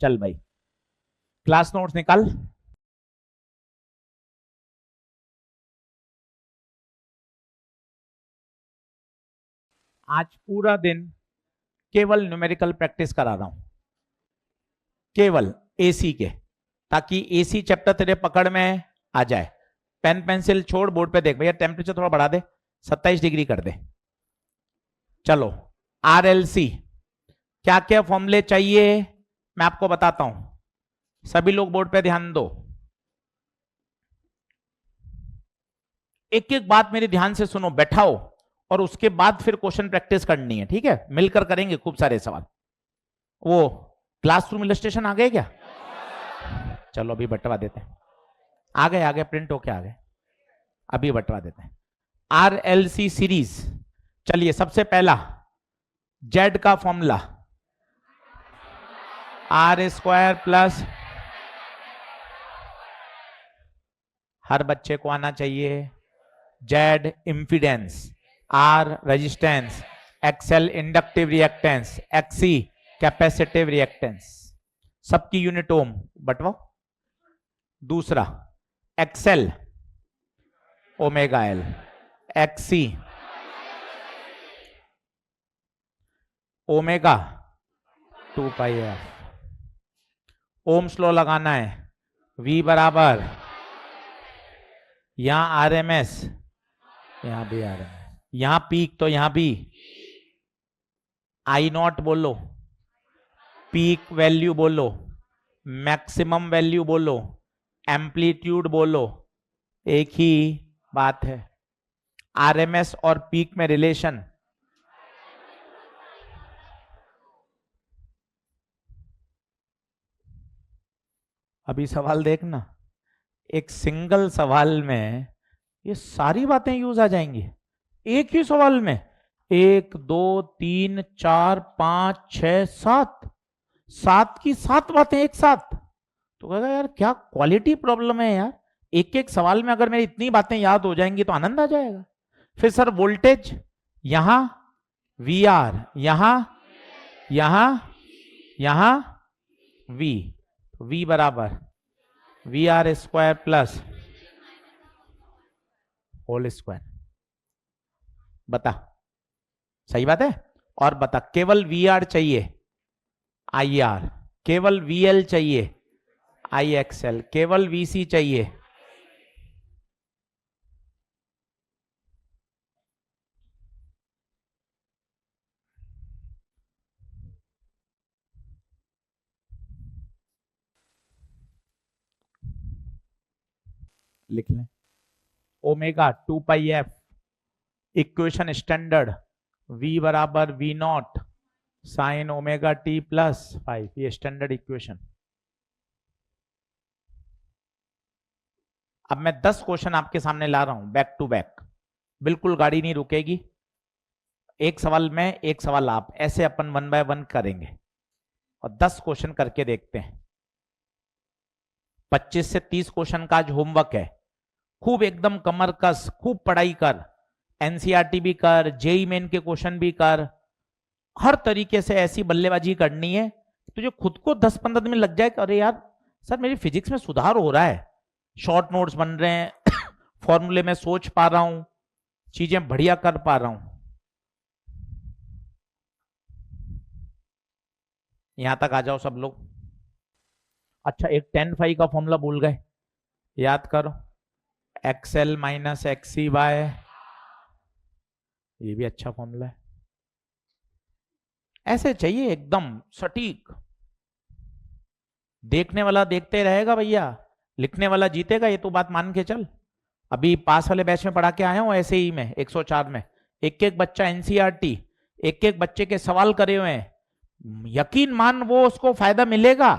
चल भाई class notes निकाल। आज पूरा दिन केवल न्यूमेरिकल प्रैक्टिस करा रहा हूं, केवल एसी के, ताकि एसी चैप्टर तेरे पकड़ में आ जाए। पेन पेंसिल छोड़, बोर्ड पे देख भैया, टेम्परेचर थोड़ा बढ़ा दे, 27 डिग्री कर दे। चलो आरएलसी क्या क्या फॉर्मूले चाहिए मैं आपको बताता हूं, सभी लोग बोर्ड पे ध्यान दो। एक एक बात मेरी ध्यान से सुनो, बैठाओ, और उसके बाद फिर क्वेश्चन प्रैक्टिस करनी है, ठीक है? मिलकर करेंगे खूब सारे सवाल। वो क्लासरूम इलस्ट्रेशन आ गए क्या? चलो अभी बटवा देते हैं। आ गए प्रिंट होके आ गए, अभी बटवा देते हैं। आरएलसी सीरीज, चलिए सबसे पहला जेड का फॉर्मूला आर स्क्वायर प्लस, हर बच्चे को आना चाहिए। Z impedance, R resistance, XL inductive reactance, XC capacitive reactance, सबकी यूनिट ओम बटवाओ। दूसरा XL omega L, XC omega 2 pi F. Ohm's law लगाना है, V बराबर, यहां आरएमएस, यहां भी आरएमएस, यहां पीक तो यहां भी आई नॉट बोलो, पीक वैल्यू बोलो, मैक्सिमम वैल्यू बोलो, एम्पलीट्यूड बोलो, एक ही बात है। आरएमएस और पीक में रिलेशन, अभी सवाल देखना, एक सिंगल सवाल में ये सारी बातें यूज आ जाएंगी, एक ही सवाल में। 1 2 3 4 5 6 7, 7 की 7 बातें एक साथ। तो कहेगा यार क्या क्वालिटी प्रॉब्लम है यार, एक एक सवाल में अगर मेरी इतनी बातें याद हो जाएंगी तो आनंद आ जाएगा। फिर सर वोल्टेज यहां, वी आर यहां, यहां, यहां वी, वी बराबर V R square plus whole square. बता सही बात है? और बता केवल वी आर चाहिए आई आर, केवल वी एल चाहिए आई एक्सएल, केवल वीसी चाहिए लिख लें omega 2 pi F, equation standard V बराबर V not sign omega T plus 5, ये स्टैंडर्ड इक्वेशन। अब मैं 10 क्वेश्चन आपके सामने ला रहा हूं बैक टू बैक, बिल्कुल गाड़ी नहीं रुकेगी, एक सवाल मैं एक सवाल आप, ऐसे अपन 1 बाय 1 करेंगे और 10 क्वेश्चन करके देखते हैं। 25 से 30 क्वेश्चन का आज होमवर्क है, खूब एकदम कमर कस खूब पढ़ाई कर, एनसीईआरटी भी कर, जेई मेन के क्वेश्चन भी कर, हर तरीके से ऐसी बल्लेबाजी करनी है तुझे खुद को 10-15 दिन में लग जाए कि अरे यार सर मेरी फिजिक्स में सुधार हो रहा है, शॉर्ट नोट्स बन रहे हैं, फॉर्मूले में सोच पा रहा हूं, चीजें बढ़िया कर पा रहा हूं। यहां तक आ जाओ सब लोग। अच्छा एक tan फाई का फॉर्मूला भूल गए, याद करो, एक्सएल माइनस एक्सी बाय, ये भी अच्छा फॉर्मूला है। ऐसे चाहिए एकदम सटीक, देखने वाला देखते रहेगा भैया, लिखने वाला जीतेगा, ये तो बात मान के चल। अभी पास वाले बैच में पढ़ा के आया हूं ऐसे ही में 104 में, एक एक बच्चा एनसीईआरटी, एक एक बच्चे के सवाल करे हुए हैं, यकीन मान वो उसको फायदा मिलेगा।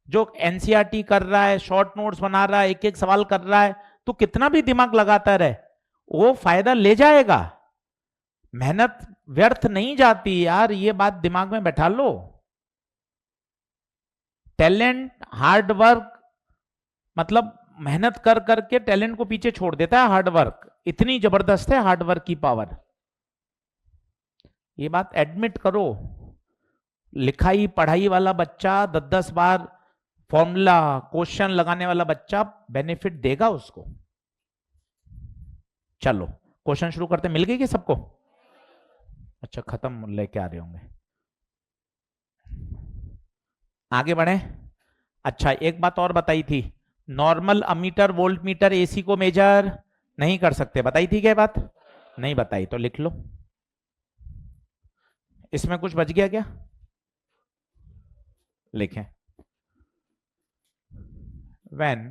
जो एनसीईआरटी कर रहा है, शॉर्ट नोट्स बना रहा है, एक एक सवाल कर रहा है, तो कितना भी दिमाग लगाता रहे वो फायदा ले जाएगा, मेहनत व्यर्थ नहीं जाती यार, ये बात दिमाग में बैठा लो। टैलेंट हार्ड वर्क, मतलब मेहनत कर करके टैलेंट को पीछे छोड़ देता है हार्ड वर्क, इतनी जबरदस्त है हार्ड वर्क की पावर, ये बात एडमिट करो। लिखाई पढ़ाई वाला बच्चा 10-10 बार फॉर्मूला क्वेश्चन लगाने वाला बच्चा बेनिफिट देगा उसको। चलो क्वेश्चन शुरू करते, मिल गई कि सबको? अच्छा खत्म लेके आ रहे होंगे, आगे बढ़े। अच्छा एक बात और बताई थी, normal ammeter volt meter AC को मेजर नहीं कर सकते, बताई थी क्या बात? नहीं बताई तो लिख लो। इसमें कुछ बच गया क्या? लिखें, when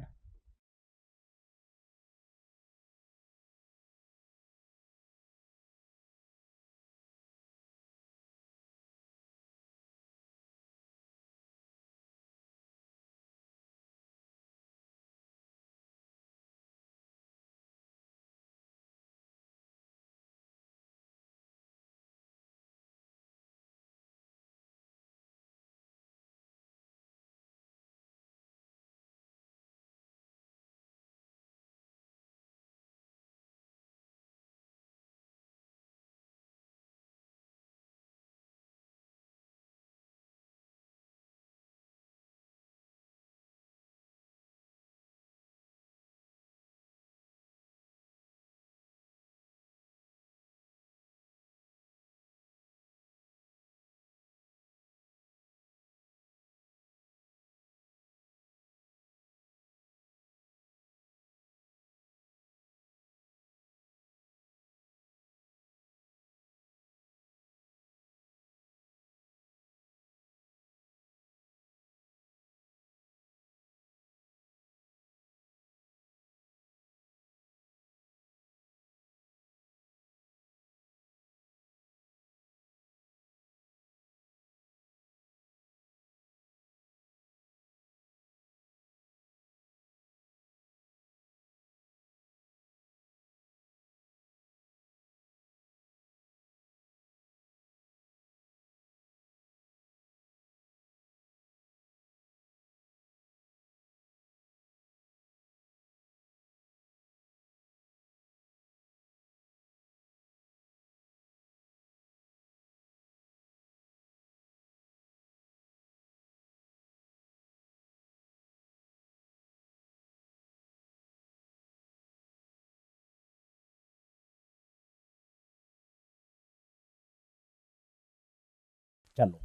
चलो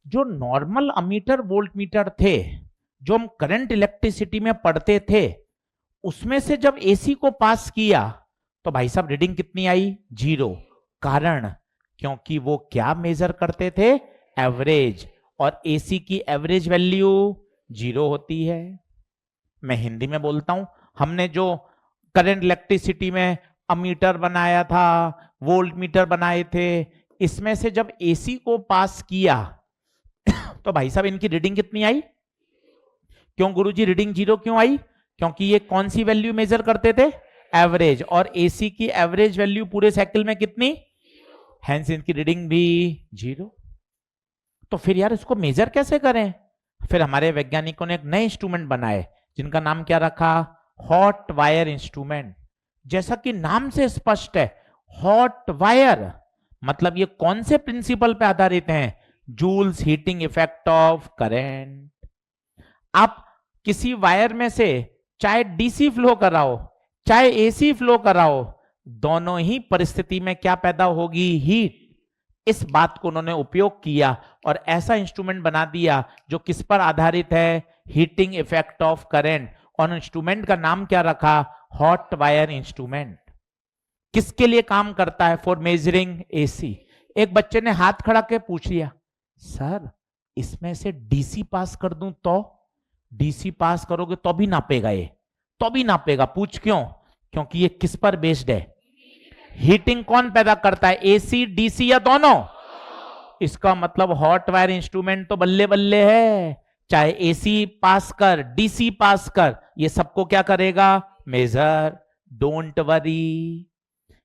जो नॉर्मल अमीटर वोल्ट मीटर थे जो हम करंट इलेक्ट्रिसिटी में पढ़ते थे, उसमें से जब एसी को पास किया तो भाई साहब रीडिंग कितनी आई? 0। कारण क्योंकि वो क्या मेजर करते थे? एवरेज, और एसी की एवरेज वैल्यू 0 होती है। मैं हिंदी में बोलता हूं, हमने जो करंट इलेक्ट्रिसिटी में अमीटर बनाया था, वोल्ट मीटर बनाए थे, इसमें से जब एसी को पास किया तो भाई साहब इनकी रीडिंग कितनी आई? क्यों गुरुजी रीडिंग 0 क्यों आई? क्योंकि ये कौन सी वैल्यू मेजर करते थे? एवरेज, और एसी की एवरेज वैल्यू पूरे साइकिल में कितनी? हेंस इनकी रीडिंग भी 0। तो फिर यार इसको मेजर कैसे करें? फिर हमारे वैज्ञानिकों ने एक नए इंस्ट्रूमेंट बनाए जिनका नाम क्या रखा? Hot wire instrument. जैसा कि नाम से स्पष्ट है, हॉट वायर मतलब ये कौन से प्रिंसिपल पे आधारित हैं? Joule's heating effect of current. आप किसी वायर में से चाहे डीसी फ्लो कराओ चाहे एसी फ्लो कराओ, दोनों ही परिस्थिति में क्या पैदा होगी? हीट। इस बात को उन्होंने उपयोग किया और ऐसा इंस्ट्रूमेंट बना दिया जो किस पर आधारित है? Heating effect of current. और इंस्ट्रूमेंट का नाम क्या रखा? Hot wire instrument. किसके लिए काम करता है? For measuring AC. एक बच्चे ने हाथ खड़ा के पूछ लिया, सर इसमें से डीसी पास कर दूं तो? डीसी पास करोगे तो भी नापेगा ये, तो भी नापेगा। पूछ क्यों? क्योंकि ये किस पर बेस्ड है? हीटिंग कौन पैदा करता है? एसी डीसी या दोनों? इसका मतलब हॉट वायर इंस्ट्रूमेंट तो बल्ले बल्ले है, चाहे एसी पास कर डीसी पास कर, ये सबको क्या करेगा? मेजर। Don't worry.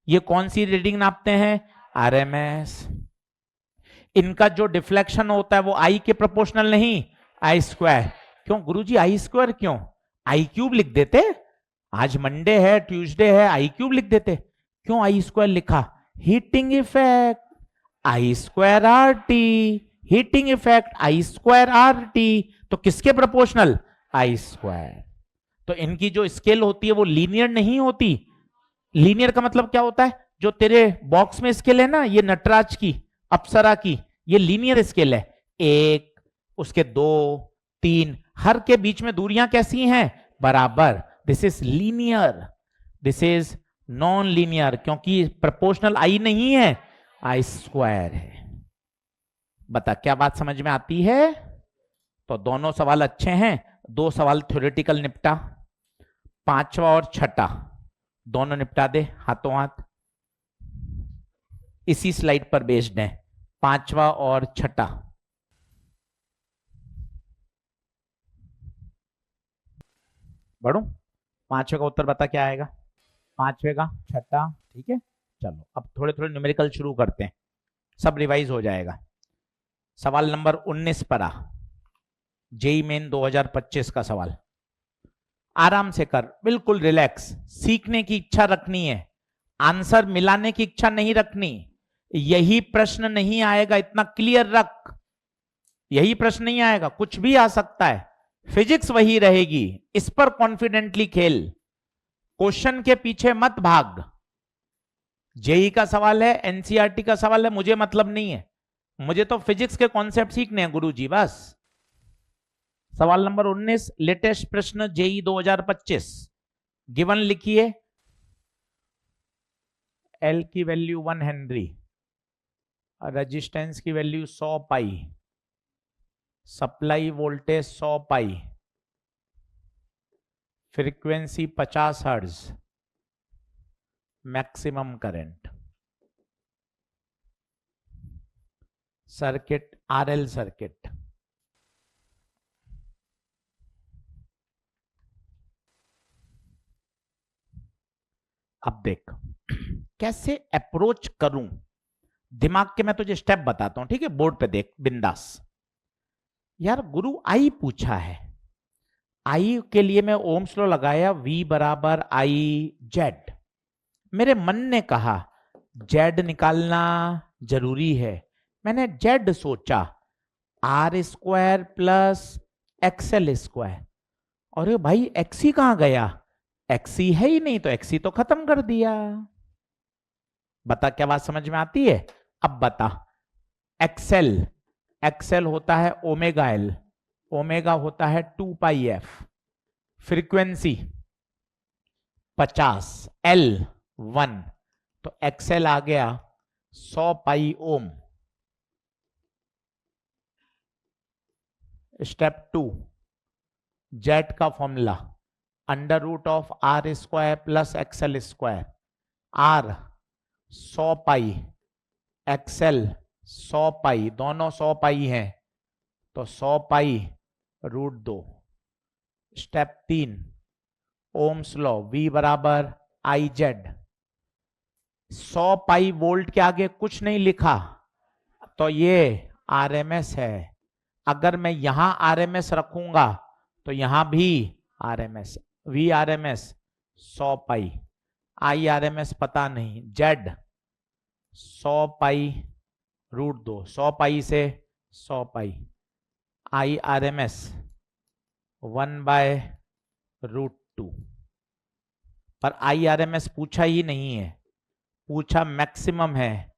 ये कौन सी रीडिंग नापते हैं? आरएमएस। इनका जो डिफ्लेक्शन होता है वो आई के प्रोपोर्शनल नहीं, आई स्क्वायर। क्यों गुरुजी आई स्क्वायर क्यों? आई क्यूब लिख देते, आज मंडे है ट्यूसडे है, आई क्यूब लिख देते। क्यों आई स्क्वायर लिखा? Heating effect, I square R T. Heating effect I square R T, तो किसके प्रोपोर्शनल? आई स्क्वायर। तो इनकी जो स्केल होती है वो लीनियर नहीं होती। लीनियर का मतलब क्या होता है? जो तेरे बॉक्स में स्केल है ना, ये नटराज की, अप्सरा की, ये लीनियर स्केल है। एक, उसके दो, तीन, हर के बीच में दूरियां कैसी हैं? बराबर। This is linear, this is non linear, क्योंकि प्रोपोर्शनल आई नहीं है, आई स्क्वायर है। बता, क्या बात समझ में आती है? तो दोनों सवाल अच्छे हैं। दो सवाल थ्योरेटिकल निपटा, पांचवा और छठा दोनों निपटा दे हाथों हाथ, इसी स्लाइड पर बेस्ड है, पांचवा और छठा। बढ़ू, पांचवे का उत्तर बता क्या आएगा? पांचवे का छठा, ठीक है। चलो अब थोड़े थोड़े न्यूमेरिकल शुरू करते हैं, सब रिवाइज हो जाएगा। सवाल नंबर 19 पर आ, जेई मेन 2025 का सवाल। आराम से कर, बिल्कुल रिलैक्स, सीखने की इच्छा रखनी है, आंसर मिलाने की इच्छा नहीं रखनी। यही प्रश्न नहीं आएगा, इतना क्लियर रख, यही प्रश्न नहीं आएगा, कुछ भी आ सकता है, फिजिक्स वही रहेगी, इस पर कॉन्फिडेंटली खेल, क्वेश्चन के पीछे मत भाग। जेई का सवाल है, एनसीईआरटी का सवाल है, मुझे मतलब नहीं है, मुझे तो फिजिक्स के कॉन्सेप्ट सीखने हैं गुरुजी, बस। सवाल नंबर 19, लेटेस्ट प्रश्न जेई 2025। गिवन लिखिए, एल की वैल्यू 1 हेनरी, रेजिस्टेंस की value 100 pi, supply voltage 100 pi, frequency 50 hertz, maximum current, circuit RL circuit. अब देख कैसे अप्रोच करूं, दिमाग के मैं तुझे स्टेप बताता हूं, ठीक है? बोर्ड पे देख बिंदास। यार गुरु आई पूछा है, आई के लिए मैं ओम्स लॉ लगाया, V बराबर आई जेड। मेरे मन ने कहा जेड निकालना जरूरी है, मैंने जेड सोचा, R square plus XL square. अरे भाई एक्सी कहां गया? एक्सी है ही नहीं, तो एक्सी तो खत्म कर दिया। बता, क्या बात समझ में आती है? अब बता, एक्सएल, एक्सएल होता है ओमेगा एल, ओमेगा होता है 2 पाई एफ, फ्रीक्वेंसी 50, एल 1, तो एक्सएल आ गया 100 पाई ओम। स्टेप 2, जेड का formula under root of R square plus XL square, R 100 pi, XL 100 pi, दोनों 100 पाई हैं, तो 100 pi root 2। Step 3, Ohm's law, V बराबर आई जेड, 100 पाई वोल्ट के आगे कुछ नहीं लिखा, तो ये आरएमएस है। अगर मैं यहां आरएमएस रखूंगा तो यहां भी आरएमएस, V आरएमएस 100 पाई, आई आरएमएस पता नहीं, जेड 100 पाई रूट 2, 100 पाई से 100 पाई, आई आरएमएस 1 बाय रूट 2। पर आई आरएमएस पूछा ही नहीं है, पूछा मैक्सिमम है,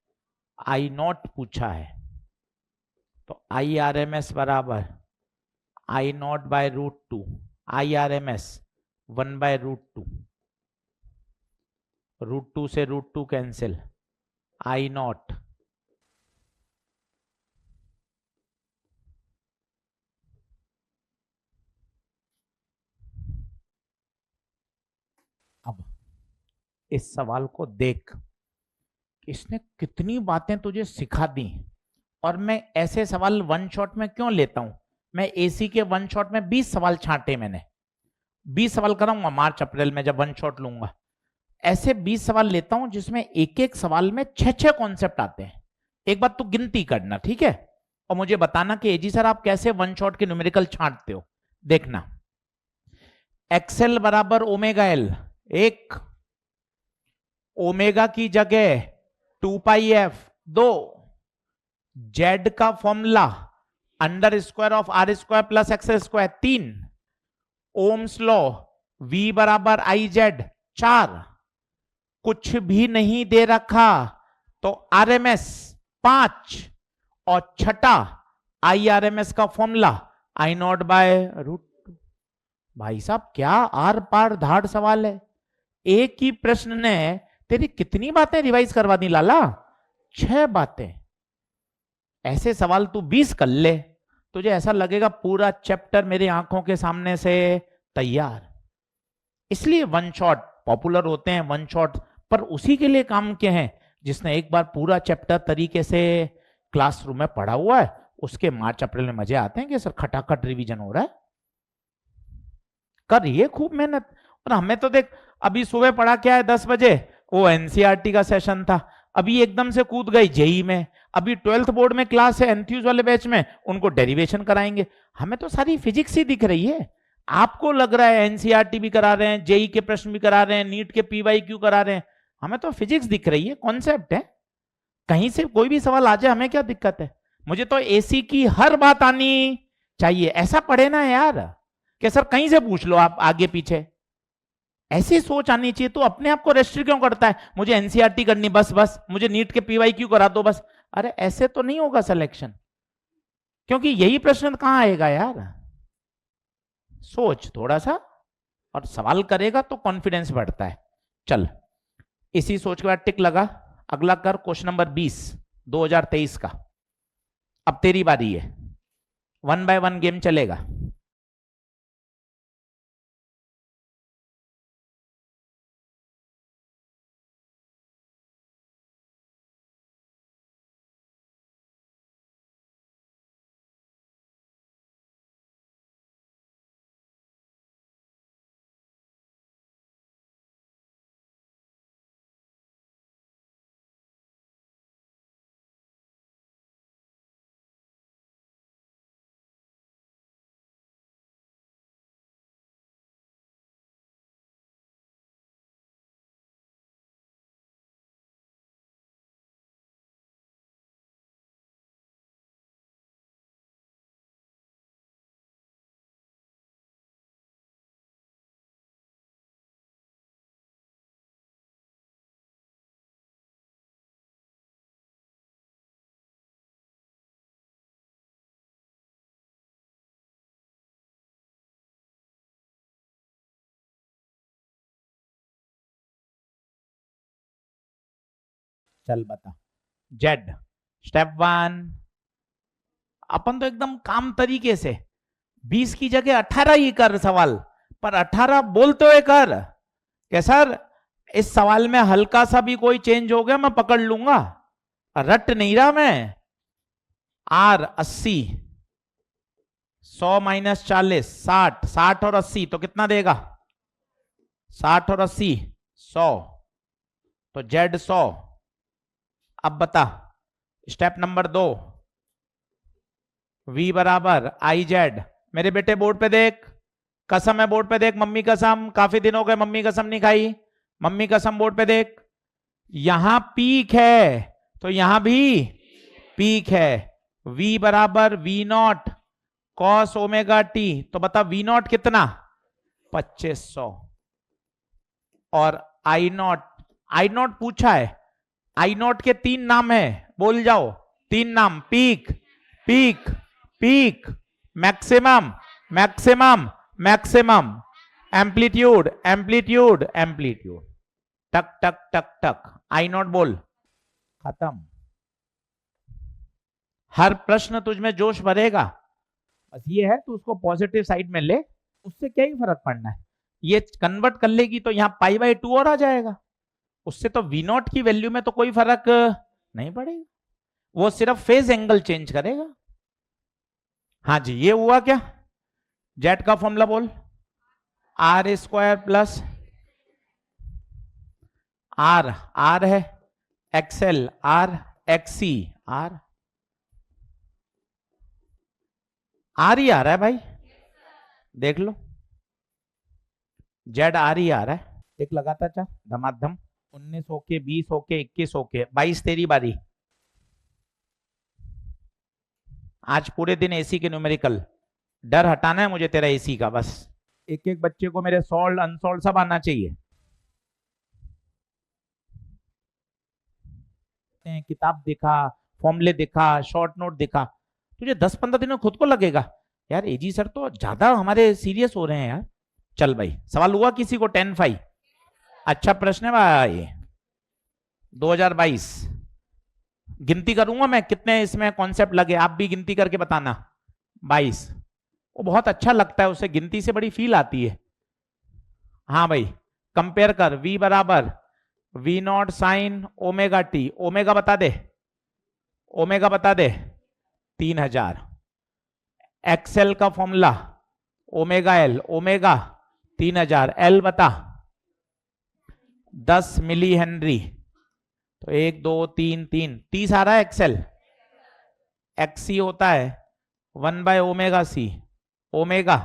आई नॉट पूछा है, तो आई आरएमएस बराबर I naught by root 2, I RMS 1 by root 2, root 2 से रूट 2 कैंसिल, आई नॉट अब इस सवाल को देख, इसने कितनी बातें तुझे सिखा दी। और मैं ऐसे सवाल वन शॉट में क्यों लेता हूं? मैं एसी के वन शॉट में 20 सवाल छांटे, मैंने 20 सवाल कराऊंगा मार्च अप्रैल में जब वन शॉट लूंगा। ऐसे 20 सवाल लेता हूं जिसमें एक एक सवाल में 6-6 कॉन्सेप्ट आते हैं। एक बात तू गिनती करना, ठीक है? और मुझे बताना कि एजी सर आप कैसे वन शॉट के न्यूमेरिकल छांटते हो। देखना, एक्सएल बराबर ओमेगा एल, एक, ओमेगा की जगह 2 पाई एफ 2, जेड का formula under square of R square plus X square 3, Ohm's law V बराबर आई जेड 4, कुछ भी नहीं दे रखा तो RMS 5, और छठा IRMS का formula I naught by root. भाई साहब क्या आर पार धाड़ सवाल है। एक ही प्रश्न ने तेरी कितनी बातें रिवाइज करवा दी लाला, 6 बातें। ऐसे सवाल तू 20 कर ले, तुझे ऐसा लगेगा पूरा चैप्टर मेरी आंखों के सामने से तैयार। इसलिए वन शॉट पॉपुलर होते हैं, वन शॉट पर उसी के लिए काम के हैं जिसने एक बार पूरा चैप्टर तरीके से क्लासरूम में पढ़ा हुआ है। उसके मार्च अप्रैल में मजे आते हैं कि सर खटाखट रिवीजन हो रहा है। करिए खूब मेहनत। और हमें तो देख अभी सुबह पढ़ा क्या है 10 बजे, वो एनसीईआरटी का सेशन था, अभी एकदम से कूद गई जेई में। अभी 12th बोर्ड में क्लास है एंथ्यूज वाले बैच में, उनको डेरिवेशन कराएंगे। हमें तो सारी फिजिक्स ही दिख रही है। आपको लग रहा है एनसीईआरटी भी करा रहे हैं, जेई के प्रश्न भी करा रहे हैं, नीट के पीवाईक्यू करा रहे हैं, हमें तो फिजिक्स दिख रही है, कॉन्सेप्ट है। कहीं से कोई भी सवाल आ जाए हमें क्या दिक्कत है। मुझे तो एसी की हर बात आनी चाहिए, ऐसा पढ़े ना यार कि सर कहीं से पूछ लो आप आगे पीछे, ऐसी सोच आनी चाहिए। तो अपने आप को रेस्ट्रिक्ट क्यों करता है, मुझे एनसीईआरटी करनी बस बस, मुझे नीट के पीवाईक्यू करा दो बस। अरे ऐसे तो नहीं होगा सिलेक्शन, क्योंकि यही प्रश्न कहां आएगा यार। सोच थोड़ा सा और सवाल करेगा तो कॉन्फिडेंस बढ़ता है। चल इसी सोच के बाद टिक लगा, अगला कर क्वेश्चन नंबर 20 2023 का। अब तेरी बारी है, 1 by 1 गेम चलेगा। चल बता। जेड स्टेप 1, अपन तो एकदम काम तरीके से 20 की जगह 18 ही कर सवाल, पर 18 बोलते हुए कर कि सर इस सवाल में हल्का सा भी कोई चेंज हो गया मैं पकड़ लूंगा, रट नहीं रहा मैं। आर 80, 100 माइनस 40 60, 60 और 80 तो कितना देगा, 60 और 80 100, तो जेड 100। अब बता स्टेप नंबर 2, V बराबर आई जेड। मेरे बेटे बोर्ड पे देख, कसम है बोर्ड पे देख, मम्मी कसम, काफी दिन हो गए मम्मी कसम नहीं खाई, मम्मी कसम बोर्ड पे देख। यहां पीक है तो यहां भी पीक है। V बराबर V not cos omega T, तो बता V नॉट कितना 2500, और आई नॉट पूछा है, आई नॉट के 3 नाम है, बोल जाओ 3 नाम, peak peak peak, maximum maximum maximum, amplitude amplitude amplitude, टक टक टक टक, आई नॉट बोल, खत्म। हर प्रश्न तुझ में जोश भरेगा, बस ये है तू उसको पॉजिटिव साइड में ले, उससे क्या ही फर्क पड़ना है। ये कन्वर्ट कर लेगी तो यहां पाई बाई 2 और आ जाएगा, उससे तो वी नॉट की वैल्यू में तो कोई फर्क नहीं पड़ेगा, वो सिर्फ फेज एंगल चेंज करेगा। हाँ जी ये हुआ क्या, जेड का फॉर्मूला बोल, R square plus R, R है XL R XC R, R ही आ रहा है भाई, देख लो जेड आर ही आ रहा है। एक लगाता था धमाधम, 19 होके 20 होके 21 होके 22, तेरी बारी। आज पूरे दिन एसी के न्यूमेरिकल, डर हटाना है मुझे तेरा एसी का बस। एक एक बच्चे को मेरे सॉल्व अनसॉल्व सब आना चाहिए। किताब देखा, फॉर्मूले देखा, शॉर्ट नोट देखा, तुझे 10-15 दिन में खुद को लगेगा यार एजी सर तो ज्यादा हमारे सीरियस हो रहे हैं यार। चल भाई सवाल हुआ किसी को 10-5? अच्छा प्रश्न है भाई। 2022 गिनती करूंगा मैं कितने इसमें कॉन्सेप्ट लगे, आप भी गिनती करके बताना। 22 वो बहुत अच्छा लगता है, उसे गिनती से बड़ी फील आती है। हाँ भाई कंपेयर कर, v बराबर v not sign omega T, omega बता दे, ओमेगा बता दे 3000। एक्सएल का formula omega L, omega 3000, L बता 10 मिली हेनरी, तो 1 2 3 3 30 आ रहा है एक्सएल। एक्सी होता है 1 बाय ओमेगा सी, ओमेगा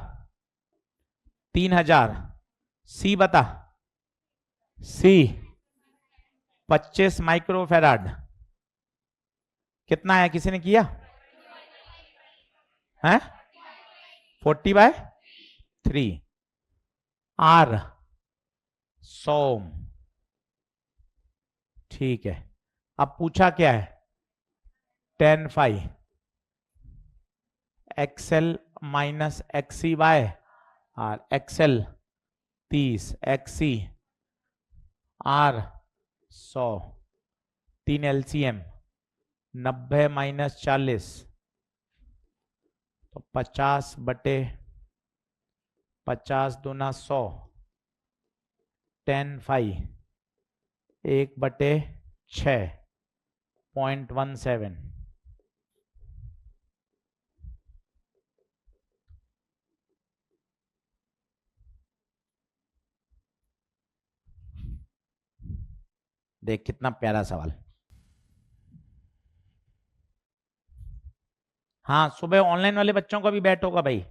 3000, सी बता, सी 25 माइक्रोफेराड, कितना है किसी ने किया है? 40/3, आर 100। ठीक है अब पूछा क्या है? 10/5 XL minus XC by R, XL 30, XC R 100, 3 LCM 90 minus 40 तो 50/50 दूना 100, 10/5 1/6.17। देख कितना प्यारा सवाल। हाँ सुबह ऑनलाइन वाले बच्चों का भी बैठ होगा भाई,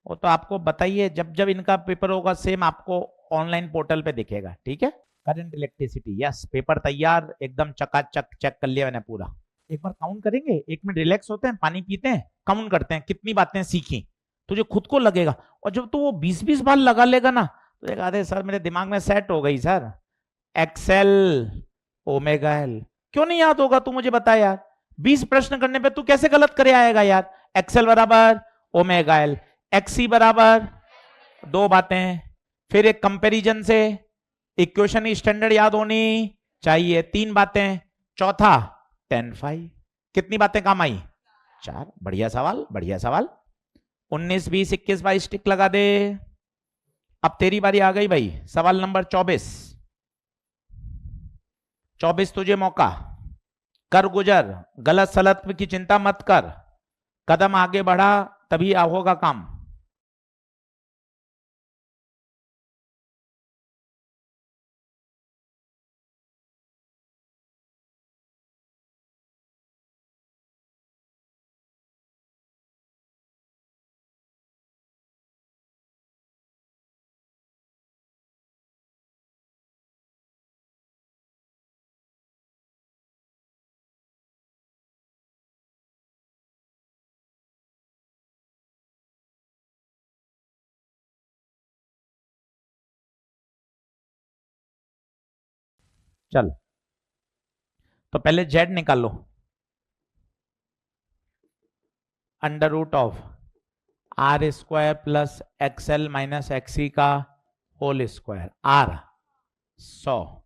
वो तो आपको बताइए जब जब इनका पेपर होगा सेम आपको ऑनलाइन पोर्टल पे दिखेगा। ठीक है करंट इलेक्ट्रिसिटी, यस पेपर तैयार एकदम चकाचक, चेक कर लिया मैंने पूरा। एक बार काउंट करेंगे, 1 मिनट रिलैक्स होते हैं, पानी पीते हैं, काउंट करते हैं कितनी बातें सीखी, तुझे खुद को लगेगा। और जब तू वो 20-20 बार लगा लेगा ना तो एक आधे सर मेरे दिमाग में सेट हो गई सर, एक्सेल ओमेगा एल। क्यों नहीं याद होगा तू मुझे बता यार, 20 प्रश्न करने पे तू कैसे गलत करे आएगा यार। एक्सेल बराबर ओमेगा एल, एक्सी बराबर, दो बातें, फिर एक कंपैरिजन से इक्वेशन स्टैंडर्ड याद होनी चाहिए, 3 बातें, चौथा 10/5, कितनी बातें काम आई? 4। बढ़िया सवाल, बढ़िया सवाल। 19 20 21 22 टिक लगा दे। अब तेरी बारी आ गई भाई, सवाल नंबर 24। 24 तुझे मौका, कर गुजर, गलत सलत की चिंता मत कर, कदम आगे बढ़ा तभी होगा काम। चल तो पहले जेड निकालो, under root of R square plus X L minus X C का होल स्क्वायर, आर 100,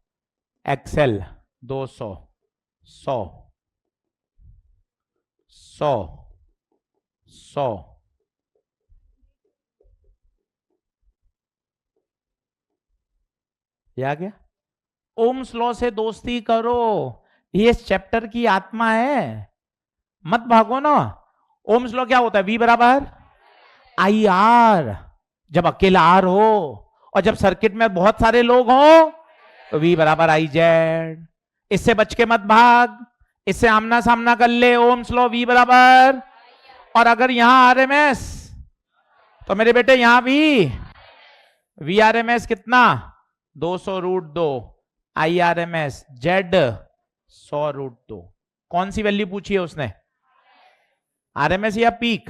एक्सएल 200, 100 100 100। ये आ गया। ओम्स लॉ से दोस्ती करो, ये इस चैप्टर की आत्मा है, मत भागो ना। ओम्स लॉ क्या होता है? V बराबर आई आर, जब अकेला आर हो और जब सर्किट में बहुत सारे लोग हो तो V बराबर आई जेड। इससे बच के मत भाग, इससे आमना सामना कर ले। ओम्स लॉ V बराबर, और अगर यहां आरएमएस तो मेरे बेटे यहां भी V आरएमएस कितना? 200√2, I R M S Z 100√2। कौन सी वैल्यू पूछी है उसने? आरएमएस या पीक?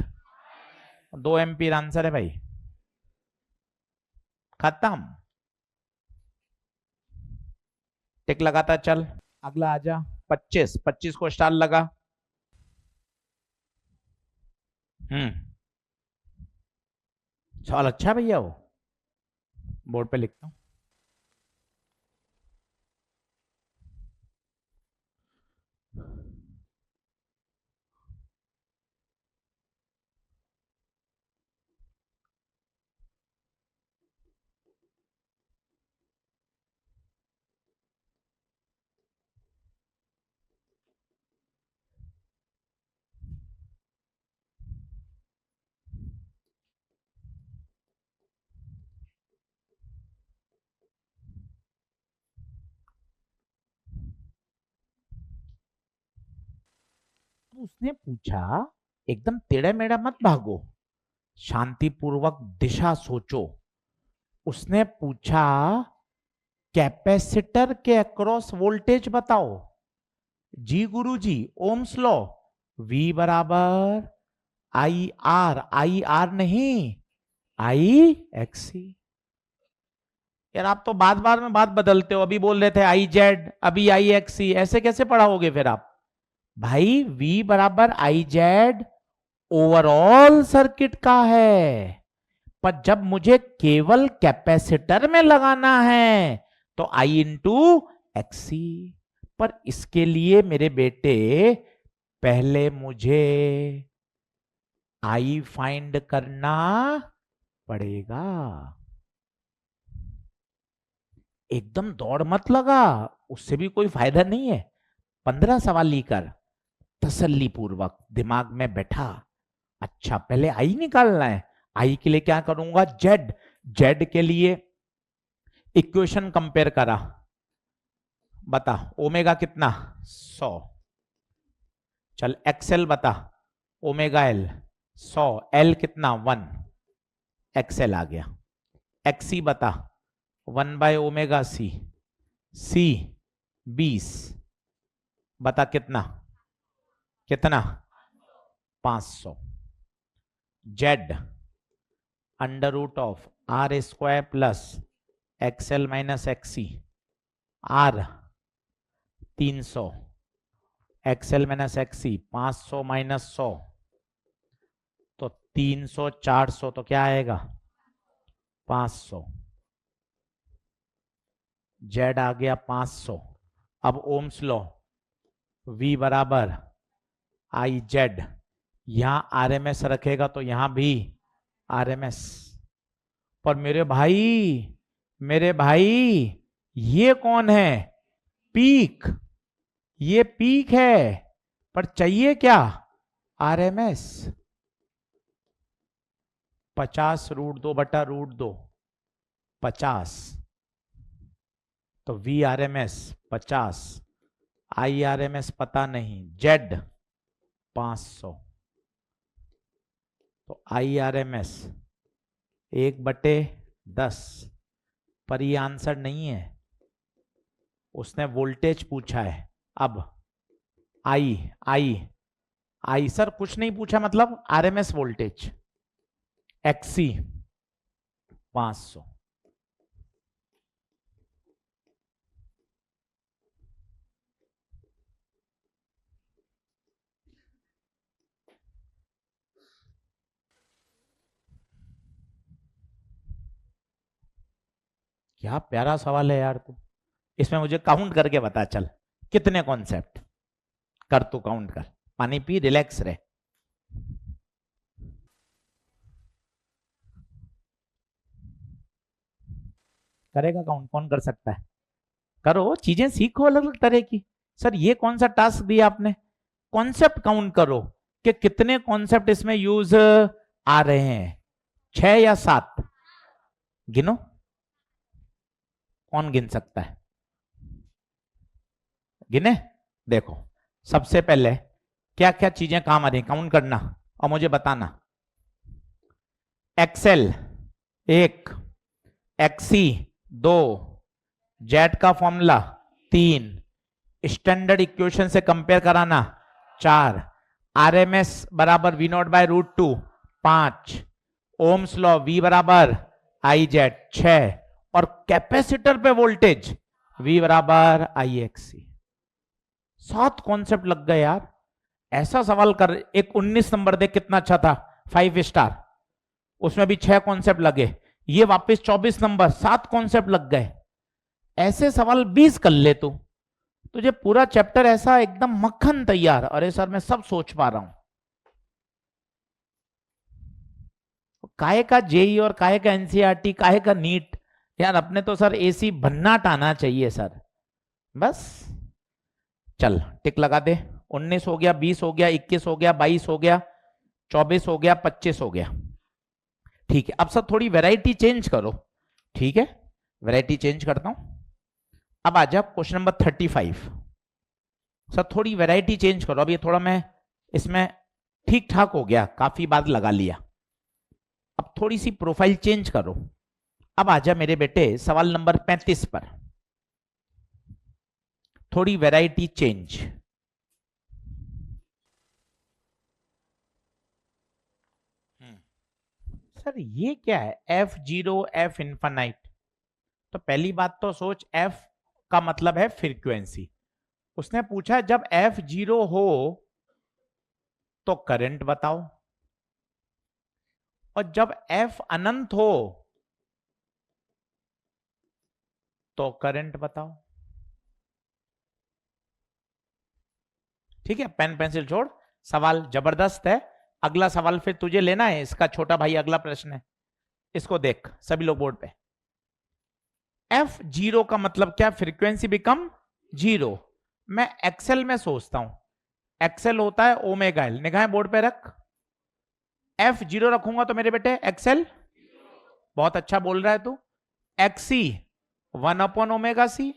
2 एम्पीयर आंसर है भाई, खत्म। टिक लगाता चल, अगला आजा। 25, 25 को स्टार लगा। सवाल अच्छा है भैया, वो बोर्ड पे लिखता हूं। तो उसने पूछा, एकदम टेढ़ा मेढ़ा मत भागो, शांतिपूर्वक दिशा सोचो। उसने पूछा कैपेसिटर के अक्रॉस वोल्टेज बताओ। जी गुरुजी, ओम्स लॉ, V बराबर आई आर नहीं, आई एक्सी। यार आप तो बार बार में बात बदलते हो, अभी बोल रहे थे आई जेड, अभी आई एक्सी, ऐसे कैसे पढ़ाओगे फिर आप? भाई V बराबर आई जेड ओवरऑल सर्किट का है, पर जब मुझे केवल कैपेसिटर में लगाना है तो आई इंटू एक्सी। पर इसके लिए मेरे बेटे पहले मुझे आई फाइंड करना पड़ेगा। एकदम दौड़ मत लगा, उससे भी कोई फायदा नहीं है। 15 सवाल लेकर तसल्ली पूर्वक दिमाग में बैठा, अच्छा पहले आई निकालना है। आई के लिए क्या करूंगा, जेड। जेड के लिए इक्वेशन कंपेयर करा, बता ओमेगा कितना 100। चल एक्सएल बता, ओमेगा एल 100, एल कितना 1, एक्सएल आ गया। एक्सी बता, 1/ओमेगा सी, सी 20, बता कितना कितना 500। Z under root of R square plus X L minus X C, R 300, X L minus X C 500 minus 100 तो 300, 400 तो क्या आएगा 500। जेड आ गया 500। अब ओम्स लॉ, V बराबर आई जेड, यहां आरएमएस रखेगा तो यहां भी आरएमएस। पर मेरे भाई ये कौन है, पीक, ये पीक है, पर चाहिए क्या आरएमएस। 50√2/√2 50, तो V आरएमएस 50, आई आरएमएस पता नहीं, जेड 500, तो आई आरएमएस 1/10। पर ये आंसर नहीं है, उसने वोल्टेज पूछा है। अब आई आई आई सर कुछ नहीं पूछा, मतलब आरएमएस वोल्टेज, एक्सी 500। क्या प्यारा सवाल है यार तू, इसमें मुझे काउंट करके बता चल कितने कॉन्सेप्ट कर, तू काउंट कर, पानी पी, रिलैक्स रहे। करेगा काउंट, कौन कर सकता है, करो, चीजें सीखो अलग अलग तरह की। सर ये कौन सा टास्क दिया आपने, कॉन्सेप्ट काउंट करो कि कितने कॉन्सेप्ट इसमें यूज आ रहे हैं, 6 या 7, गिनो, कौन गिन सकता है, गिने। देखो सबसे पहले क्या क्या चीजें काम आ रही, काउंट करना और मुझे बताना। एक्सेल 1, एक्सी 2, जेड का फॉर्मूला 3, स्टैंडर्ड इक्वेशन से कंपेयर कराना 4, RMS बराबर V0/√2 5, ओम्स लॉ V बराबर IZ 6, और कैपेसिटर पे वोल्टेज V बराबर IXC। 7 कॉन्सेप्ट लग गए यार। ऐसा सवाल कर, एक 19 नंबर दे कितना अच्छा था, 5 स्टार, उसमें भी 6 कॉन्सेप्ट लगे। ये वापस 24 नंबर, 7 कॉन्सेप्ट लग गए। ऐसे सवाल 20 कर ले तू, तुझे पूरा चैप्टर ऐसा एकदम मक्खन तैयार। अरे सर मैं सब सोच पा रहा हूं। काहे का जेई और काहे का एनसीईआरटी, काहे का नीट, यार अपने तो सर एसी भन्नाट आना चाहिए सर। बस चल टिक लगा दे। 19 हो गया, 20 हो गया, 21 हो गया, 22 हो गया, 24 हो गया, 25 हो गया। ठीक है, अब सर थोड़ी वैरायटी चेंज करो। ठीक है, वैरायटी चेंज करता हूं। अब आ जा क्वेश्चन नंबर 35। सर थोड़ी वैरायटी चेंज करो। अब ये थोड़ा मैं इसमें ठीक ठाक हो गया, काफी बार लगा लिया। अब थोड़ी सी प्रोफाइल चेंज करो। अब आजा मेरे बेटे सवाल नंबर 35 पर। थोड़ी वैरायटी चेंज। सर ये क्या है, F0 F इन्फानाइट। तो पहली बात तो सोच, F का मतलब है फ्रीक्वेंसी। उसने पूछा जब F0 हो तो करंट बताओ, और जब F अनंत हो तो करंट बताओ। ठीक है, पेन पेंसिल छोड़, सवाल जबरदस्त है। अगला सवाल फिर तुझे लेना है, इसका छोटा भाई अगला प्रश्न है, इसको देख सभी लोग बोर्ड पे। F0 का मतलब क्या, फ्रीक्वेंसी बिकम 0। मैं एक्सेल में सोचता हूं, एक्सेल होता है ओमेगा एल, निगाहें बोर्ड पे रख। F0 रखूंगा तो मेरे बेटे एक्सेल, बहुत अच्छा बोल रहा है तू। XC 1/ओमेगा C।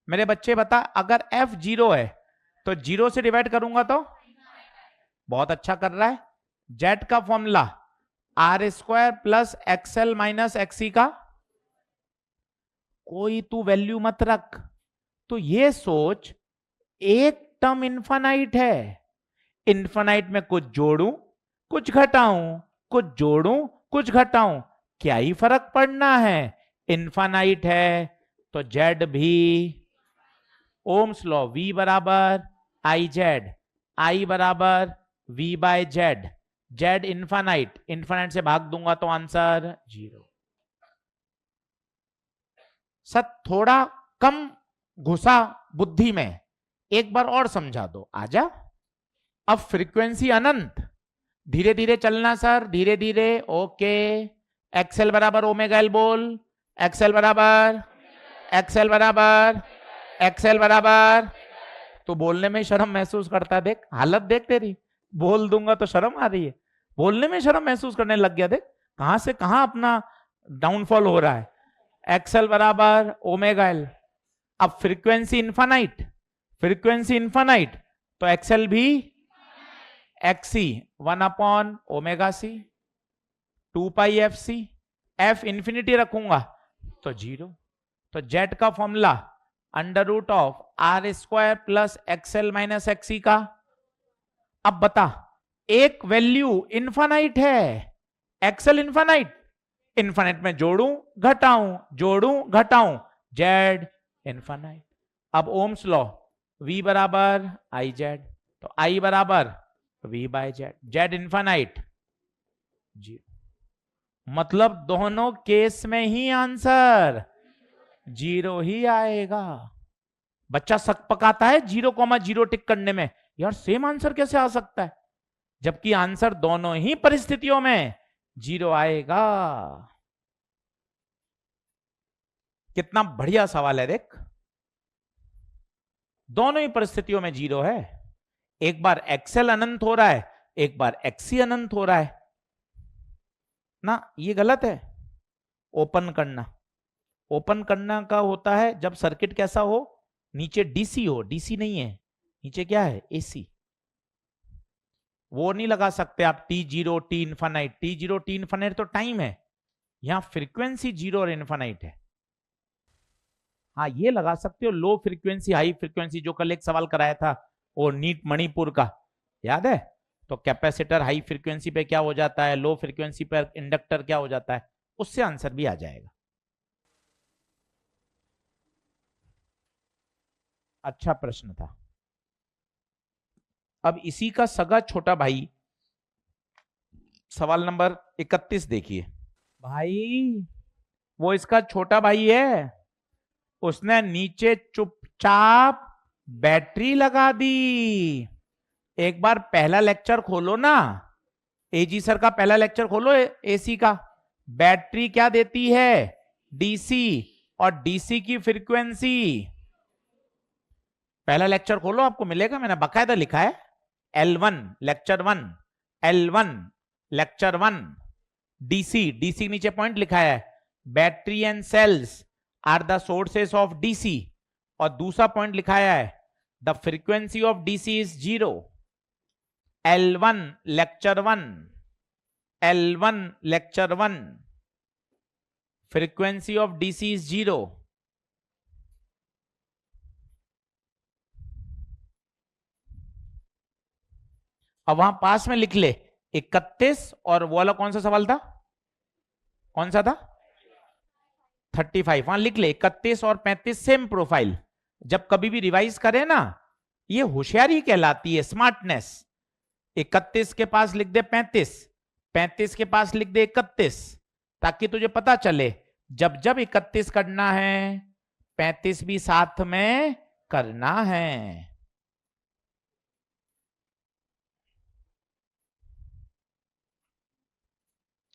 मेरे बच्चे बता, अगर F0 है तो 0 से डिवाइड करूंगा तो, बहुत अच्छा कर रहा है। जेड का formula R² plus XL minus XC का, कोई तू वैल्यू मत रख। तो ये सोच, एक टर्म इन्फानाइट है, इन्फानाइट में कुछ जोड़ूं कुछ घटाऊं, कुछ जोड़ूं कुछ घटाऊं, क्या ही फर्क पड़ना है, इन्फानाइट है तो जेड भी। ओम्स लॉ V बराबर IZ, I बराबर V/Z, जेड इन्फानाइट, इन्फानाइट से भाग दूंगा तो आंसर 0। सर थोड़ा कम घुसा बुद्धि में, एक बार और समझा दो, आजा। अब फ्रीक्वेंसी अनंत, धीरे धीरे चलना सर, धीरे धीरे। ओके, एक्सेल बराबर ओमेगा एल बोल, एक्सेल बराबर, एक्सेल बराबर, एक्सेल बराबर। तो बोलने में शर्म महसूस करता है, देख हालत देख तेरी। बोल दूंगा तो शर्म आ रही है, बोलने में शर्म महसूस करने लग गया। देख कहां से कहां अपना डाउनफॉल हो रहा है। एक्सेल बराबर ओमेगा एल। अब फ्रीक्वेंसी इन्फानाइट, फ्रीक्वेंसी इन्फानाइट तो एक्सेल भी XC 1/ओमेगा C 2πfc। F infinity रखूंगा तो 0। तो जेड का formula √R² plus XL minus XC का। अब बता, एक वैल्यू इन्फानाइट है, एक्सेल इन्फानाइट, इन्फानाइट में जोड़ूं घटाऊं, जोड़ूं घटाऊं, जेड इन्फानाइट। अब ओम्स लॉ V बराबर IZ, तो I बराबर V/Z, जेड इन्फानाइट 0। मतलब दोनों केस में ही आंसर 0 ही आएगा। बच्चा सक पकाता है 0,0 टिक करने में, यार सेम आंसर कैसे आ सकता है, जबकि आंसर दोनों ही परिस्थितियों में 0 आएगा। कितना बढ़िया सवाल है देख, दोनों ही परिस्थितियों में 0 है। एक बार एक्सेल अनंत हो रहा है, एक बार XC अनंत हो रहा है ना, ये गलत है। ओपन करना, ओपन करना का होता है जब सर्किट कैसा हो, नीचे डीसी हो, डीसी नहीं है, नीचे क्या है, एसी। वो नहीं लगा सकते आप T0 T infinite, T0 T infinite तो टाइम है, यहां फ्रीक्वेंसी 0 और इन्फानाइट है। हाँ ये लगा सकते हो लो फ्रीक्वेंसी हाई फ्रीक्वेंसी, जो कल एक सवाल कराया था वो नीट मणिपुर का, याद है? तो कैपेसिटर हाई फ्रीक्वेंसी पे क्या हो जाता है, लो फ्रीक्वेंसी पर इंडक्टर क्या हो जाता है, उससे आंसर भी आ जाएगा। अच्छा प्रश्न था। अब इसी का सगा छोटा भाई, सवाल नंबर 31 देखिए। भाई वो इसका छोटा भाई है, उसने नीचे चुपचाप बैटरी लगा दी। एक बार पहला लेक्चर खोलो ना, एजी सर का पहला लेक्चर खोलो एसी का। बैटरी क्या देती है, डीसी, और डीसी की फ्रीक्वेंसी। पहला लेक्चर खोलो, आपको मिलेगा, मैंने बकायदा लिखा है। L1 lecture 1, L1 lecture 1, DC, DC नीचे पॉइंट लिखा है, battery and cells are the sources of DC, और दूसरा पॉइंट लिखा है the frequency of DC is 0। L1 lecture 1, L1 lecture 1, frequency of DC is 0। अब वहां पास में लिख ले 31, और वो वाला कौन सा सवाल था, कौन सा था, 35, वहां लिख ले 31 और 35 सेम प्रोफाइल। जब कभी भी रिवाइज करें ना, ये होशियारी कहलाती है, स्मार्टनेस। 31 के पास लिख दे 35, 35 के पास लिख दे 31, ताकि तुझे पता चले जब जब 31 करना है 35 भी साथ में करना है।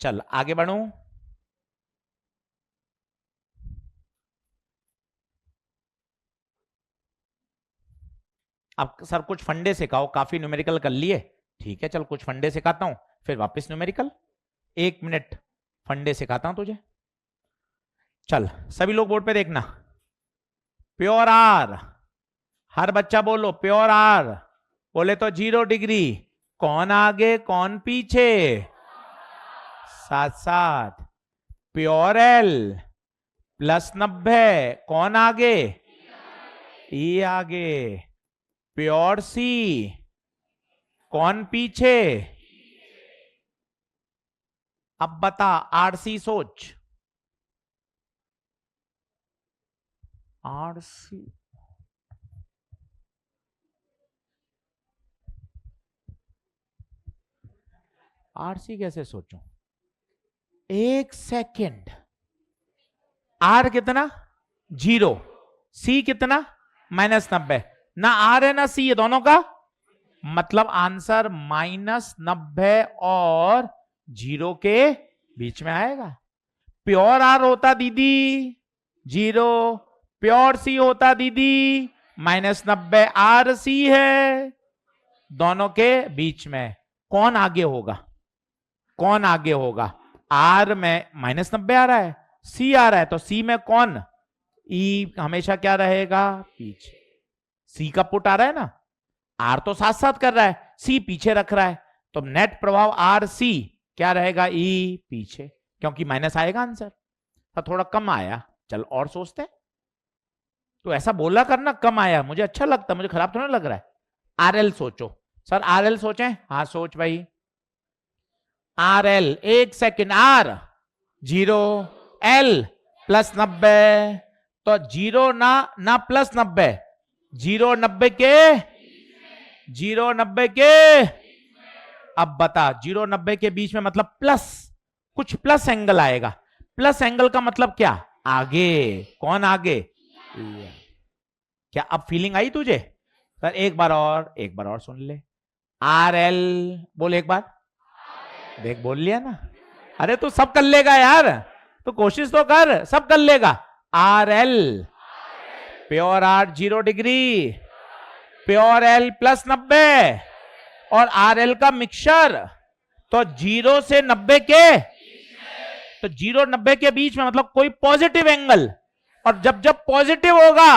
चल आगे बढ़ू। अब सर कुछ फंडे सिखाओ, काफी न्यूमेरिकल कर लिए। ठीक है चल कुछ फंडे सिखाता हूं, फिर वापस न्यूमेरिकल। 1 मिनट फंडे सिखाता हूं तुझे। चल सभी लोग बोर्ड पे देखना। प्योर आर, हर बच्चा बोलो प्योर आर। बोले तो 0 डिग्री, कौन आगे कौन पीछे, साथ साथ। प्योर एल +90, कौन आगे, ई आगे। प्योर सी, कौन पीछे। अब बता आरसी सोच, आरसी आरसी कैसे सोचूं, 1 सेकेंड। आर कितना 0, सी कितना -90, ना आर है ना सी है, दोनों का मतलब आंसर -90 और 0 के बीच में आएगा। प्योर आर होता दीदी 0, प्योर सी होता दीदी -90, आर सी है, दोनों के बीच में। कौन आगे होगा, कौन आगे होगा। आर में -90 आ रहा है, सी आ रहा है, तो सी में कौन, ई हमेशा क्या रहेगा, पीछे। सी का पुट आ रहा है ना, आर तो साथ साथ कर रहा है, सी पीछे रख रहा है, तो नेट प्रभाव आर सी क्या रहेगा, ई पीछे, क्योंकि माइनस आएगा आंसर। तो थोड़ा कम आया, चल और सोचते हैं। तो ऐसा बोला करना कम आया, मुझे अच्छा लगता, मुझे खराब तो नहीं लग रहा है। आर एल सोचो सर, आर एल सोचें, हाँ सोच भाई। R L 1 second, R 0, L +90, तो 0 ना +90, 0 90 के, 0 90 के। अब बता 0 90 के बीच में मतलब प्लस, कुछ प्लस एंगल आएगा। प्लस एंगल का मतलब क्या, आगे, कौन आगे, क्या अब फीलिंग आई तुझे। सर एक बार और सुन ले। आर एल बोल एक बार, देख बोल लिया ना। अरे तू सब कर लेगा यार, तो कोशिश तो कर, सब कर लेगा। R L pure R 0 degree, pure L +90, और आर एल का मिक्सचर, तो 0 से 90 के, तो 0 90 के बीच में मतलब कोई पॉजिटिव एंगल, और जब जब पॉजिटिव होगा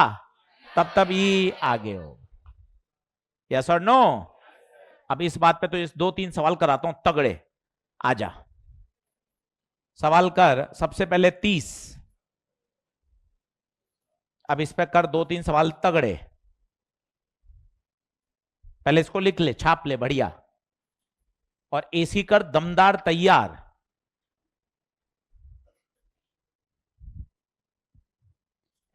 तब तब ई आगे होगा। यस और नो। अब इस बात पे तो इस 2-3 सवाल कराता हूं तगड़े, आजा सवाल कर। सबसे पहले 30, अब इस पे कर 2-3 सवाल तगड़े। पहले इसको लिख ले, छाप ले, बढ़िया। और एसी कर दमदार तैयार।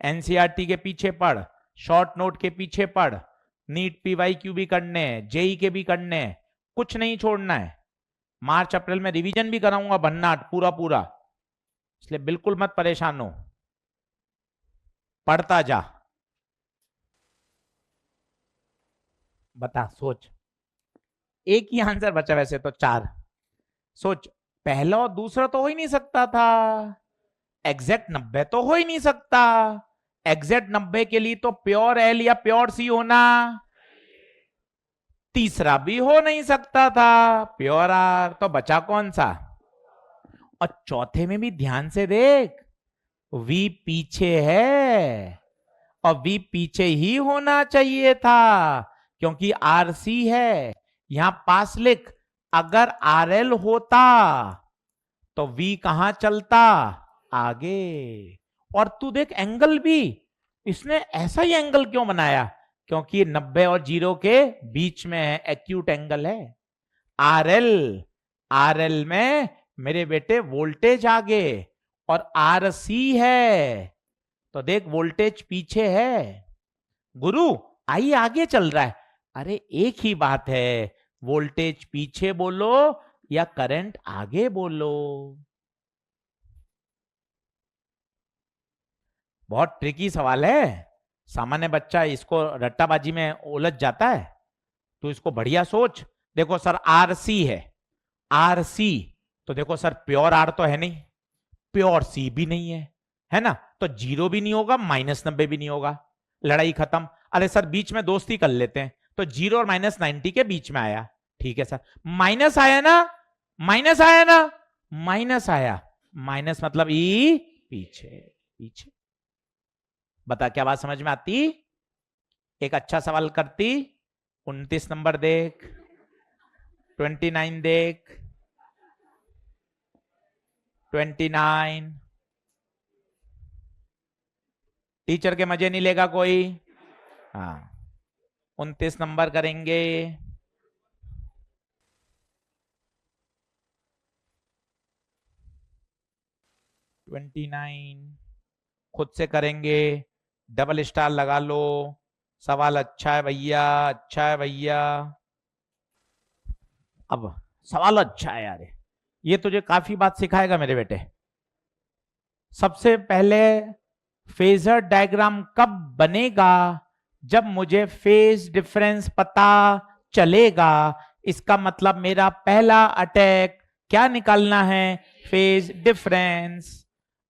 एनसीईआरटी के पीछे पढ़, शॉर्ट नोट के पीछे पढ़, नीट पीवाईक्यू भी करने हैं, जेई के भी करने हैं, कुछ नहीं छोड़ना है। मार्च अप्रैल में रिवीजन भी कराऊंगा भन्नाट पूरा पूरा, इसलिए बिल्कुल मत परेशान हो, पढ़ता जा। बता, सोच। एक ही आंसर बचा वैसे तो, 4। सोच, पहला और दूसरा तो हो ही नहीं सकता था, एग्जैक्ट 90 तो हो ही नहीं सकता। एग्जैक्ट 90 के लिए तो प्योर एल या प्योर सी होना, तीसरा भी हो नहीं सकता था, प्योर आर। तो बचा कौन सा? और चौथे में भी ध्यान से देख, वी पीछे है, और वी पीछे ही होना चाहिए था क्योंकि आरसी है। यहां पास लिख, अगर आरएल होता तो वी कहां चलता? आगे। और तू देख एंगल भी, इसने ऐसा ही एंगल क्यों बनाया? क्योंकि 90 और 0 के बीच में है, एक्यूट एंगल है। आरएल, आरएल में मेरे बेटे वोल्टेज आगे और आरसी है, तो देख वोल्टेज पीछे है। गुरु आई आगे चल रहा है, अरे एक ही बात है, वोल्टेज पीछे बोलो या करंट आगे बोलो। बहुत ट्रिकी सवाल है, सामान्य बच्चा इसको रट्टाबाजी में उलझ जाता है, तो इसको बढ़िया सोच। देखो सर आरसी है, आरसी तो देखो सर प्योर आर तो है नहीं, प्योर सी भी नहीं है ना, तो 0 भी नहीं होगा, -90 भी नहीं होगा, लड़ाई खत्म। अरे सर बीच में दोस्ती कर लेते हैं, तो 0 और -90 के बीच में आया, ठीक है सर। माइनस आया ना, माइनस आया ना, माइनस आया, माइनस मतलब ई पीछे, पीछे। बता क्या बात समझ में आती? एक अच्छा सवाल करती। 29 नंबर देख, 29 देख, 29। टीचर के मजे नहीं लेगा कोई? हाँ, 29 नंबर करेंगे। खुद से करेंगे, डबल स्टार लगा लो। सवाल अच्छा है भैया, अच्छा है भैया। अब सवाल अच्छा है यार, ये तुझे काफी बात सिखाएगा मेरे बेटे। सबसे पहले फेजर डायग्राम कब बनेगा? जब मुझे फेज डिफरेंस पता चलेगा। इसका मतलब मेरा पहला अटैक क्या निकालना है? Phase difference.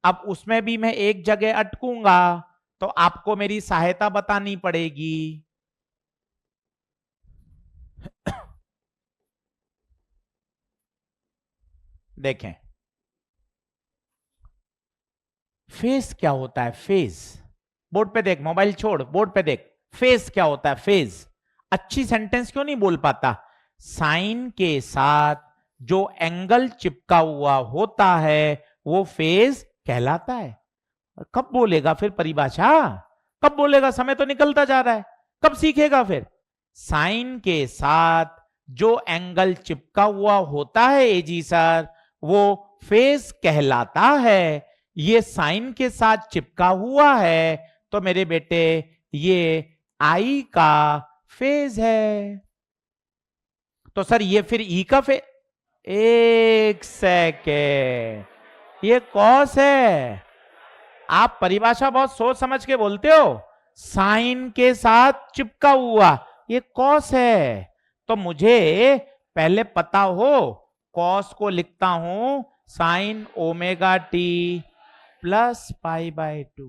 अब उसमें भी मैं एक जगह अटकूंगा, तो आपको मेरी सहायता बतानी पड़ेगी। देखें, फेज क्या होता है? फेज बोर्ड पे देख, मोबाइल छोड़, बोर्ड पे देख। फेज क्या होता है? फेज अच्छी सेंटेंस क्यों नहीं बोल पाता? साइन के साथ जो एंगल चिपका हुआ होता है वो फेज कहलाता है। कब बोलेगा फिर परिभाषा? कब बोलेगा? समय तो निकलता जा रहा है, कब सीखेगा फिर? साइन के साथ जो एंगल चिपका हुआ होता है एजी सर, वो फेज कहलाता है। ये साइन के साथ चिपका हुआ है, तो मेरे बेटे ये आई का फेज है। तो सर ये फिर ई का फेज, एक सेकेंड, ये कॉस है। आप परिभाषा बहुत सोच समझ के बोलते हो। साइन के साथ चिपका हुआ, ये कॉस है, तो मुझे पहले पता हो, कॉस को लिखता हूं sine omega T plus π/2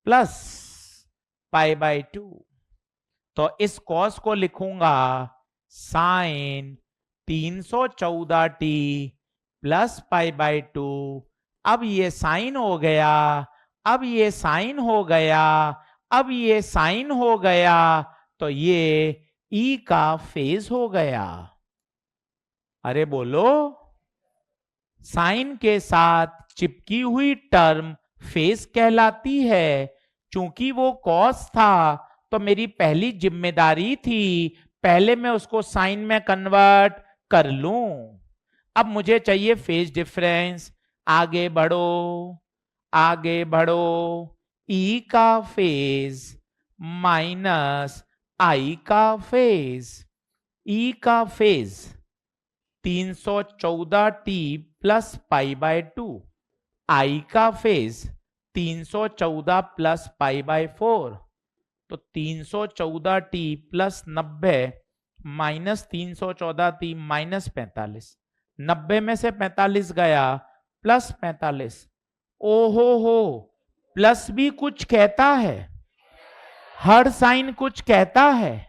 plus π/2। तो इस कॉस को लिखूंगा साइन 314t प्लस π/2। अब ये साइन हो गया, अब ये साइन हो गया, अब ये साइन हो गया, तो ये ई का फेज हो गया। अरे बोलो, साइन के साथ चिपकी हुई टर्म फेज कहलाती है। चूंकि वो कॉस था तो मेरी पहली जिम्मेदारी थी पहले मैं उसको साइन में कन्वर्ट कर लूं। अब मुझे चाहिए फेज डिफरेंस। आगे बढ़ो, आगे बढ़ो। ई का फेज माइनस आई का फेज। ई का phase 314t plus pi by 2। आई का फेज 314 प्लस पाई बाय 4। तो 314t plus 90 minus 314t minus 45। 90 में से 45 गया, प्लस 45। ओहो हो, प्लस भी कुछ कहता है, हर साइन कुछ कहता है।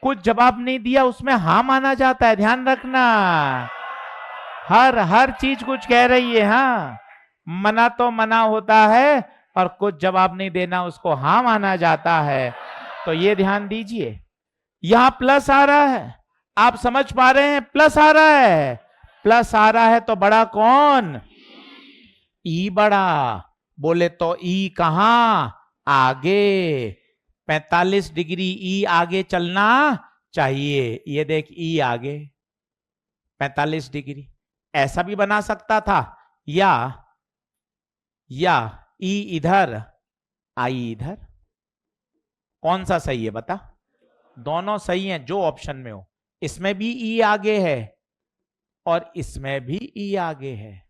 कुछ जवाब नहीं दिया उसमें हाँ माना जाता है, ध्यान रखना। हर चीज कुछ कह रही है। हाँ, मना तो मना होता है और कुछ जवाब नहीं देना उसको हाँ माना जाता है। तो ये ध्यान दीजिए, यहां प्लस आ रहा है, आप समझ पा रहे हैं? प्लस आ रहा है, प्लस आ रहा है तो बड़ा कौन? ई बड़ा। बोले तो ई कहां? आगे। 45 डिग्री ई आगे चलना चाहिए। ये देख ई आगे 45 डिग्री। ऐसा भी बना सकता था, या ई इधर आई इधर। कौन सा सही है बता? दोनों सही हैं, जो ऑप्शन में हो। इसमें भी ई आगे है और इसमें भी ई आगे है।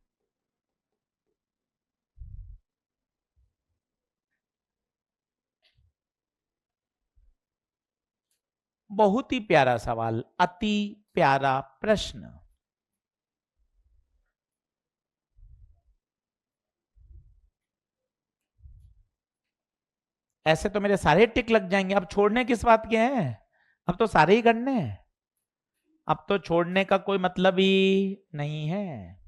बहुत ही प्यारा सवाल, अति प्यारा प्रश्न। ऐसे तो मेरे सारे टिक लग जाएंगे। अब छोड़ने किस बात के हैं? अब तो सारे ही करने हैं। अब तो छोड़ने का कोई मतलब ही नहीं है।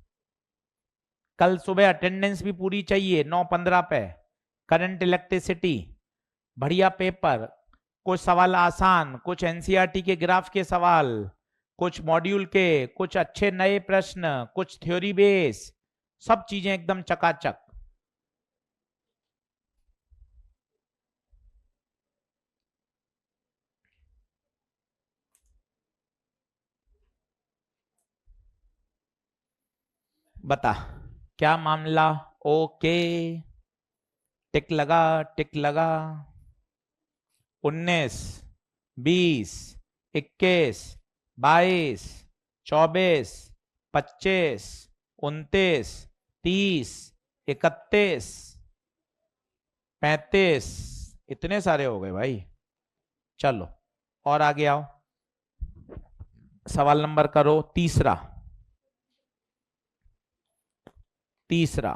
कल सुबह अटेंडेंस भी पूरी चाहिए 9:15 पे। करंट इलेक्ट्रिसिटी बढ़िया पेपर, कुछ सवाल आसान, कुछ एनसीईआरटी के ग्राफ के सवाल, कुछ मॉड्यूल के, कुछ अच्छे नए प्रश्न, कुछ थ्योरी बेस, सब चीजें एकदम चकाचक। बता क्या मामला? ओके, टिक लगा, टिक लगा। 19, 20, 21, 22, 24, 25, 29, 30, 31, 35। इतने सारे हो गए भाई। चलो और आगे आओ, सवाल नंबर करो तीसरा। तीसरा,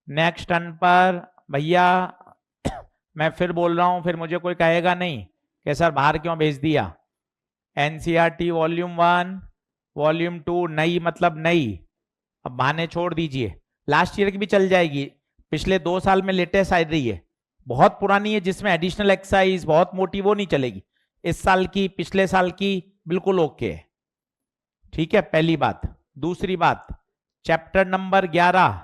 नेक्स्ट टर्न पर भैया मैं फिर बोल रहा हूं, फिर मुझे कोई कहेगा नहीं कि सर बाहर क्यों भेज दिया। एनसीईआरटी वॉल्यूम 1, वॉल्यूम 2 नई मतलब नई। अब बहाने छोड़ दीजिए, लास्ट ईयर की भी चल जाएगी, पिछले 2 साल में लेटेस्ट आ रही है। बहुत पुरानी है जिसमें एडिशनल एक्सरसाइज बहुत मोटी, वो नहीं चलेगी। इस साल की, पिछले साल की बिल्कुल ओके है। ठीक है, पहली बात। दूसरी बात, चैप्टर नंबर 11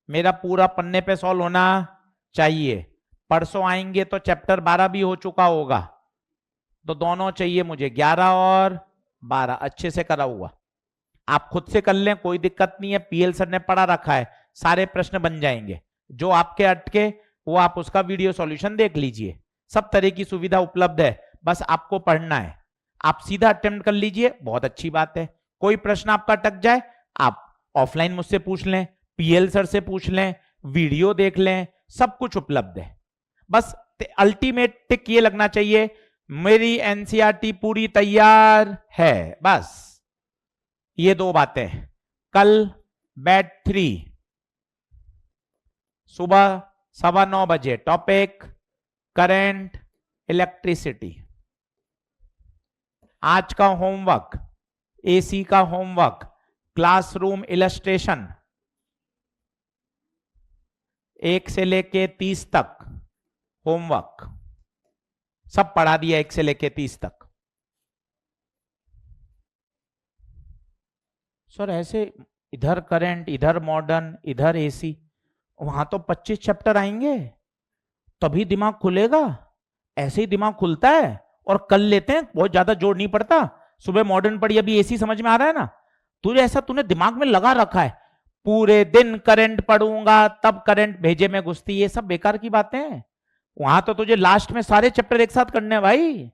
मेरा पूरा पन्ने पे सॉल्व होना चाहिए। परसों आएंगे तो चैप्टर 12 भी हो चुका होगा, तो दोनों चाहिए मुझे, 11 और 12 अच्छे से करा हुआ। आप खुद से कर लें, कोई दिक्कत नहीं है, पीएल सर ने पढ़ा रखा है, सारे प्रश्न बन जाएंगे। जो आपके अटके वो आप उसका वीडियो सॉल्यूशन देख लीजिए, सब तरह की सुविधा उपलब्ध है, बस आपको पढ़ना है। आप सीधा अटेम्प्ट कर लीजिए, बहुत अच्छी बात है। कोई प्रश्न आपका अटक जाए, आप ऑफलाइन मुझसे पूछ लें, पीएल सर से पूछ लें, वीडियो देख लें, सब कुछ उपलब्ध है। बस अल्टीमेट टिक ये लगना चाहिए, मेरी एनसीईआरटी पूरी तैयार है। बस ये 2 बातें। कल बैच 3 सुबह 9:15 बजे, टॉपिक करंट इलेक्ट्रिसिटी। आज का होमवर्क, एसी का होमवर्क, क्लासरूम इलस्ट्रेशन 1 से लेके 30 तक होमवर्क सब पढ़ा दिया, 1 से लेके 30 तक। सर ऐसे इधर करंट, इधर मॉडर्न, इधर एसी, वहां तो 25 चैप्टर आएंगे, तभी दिमाग खुलेगा। ऐसे ही दिमाग खुलता है और कर लेते हैं, बहुत ज्यादा जोर नहीं पड़ता। सुबह मॉडर्न पढ़ी, अभी एसी समझ में आ रहा है ना। तुझे ऐसा तूने दिमाग में लगा रखा है, पूरे दिन करंट पढ़ूंगा तब करंट भेजे में घुसती, ये सब बेकार की बातें हैं। वहां तो तुझे लास्ट में सारे चैप्टर एक साथ करने हैं भाई।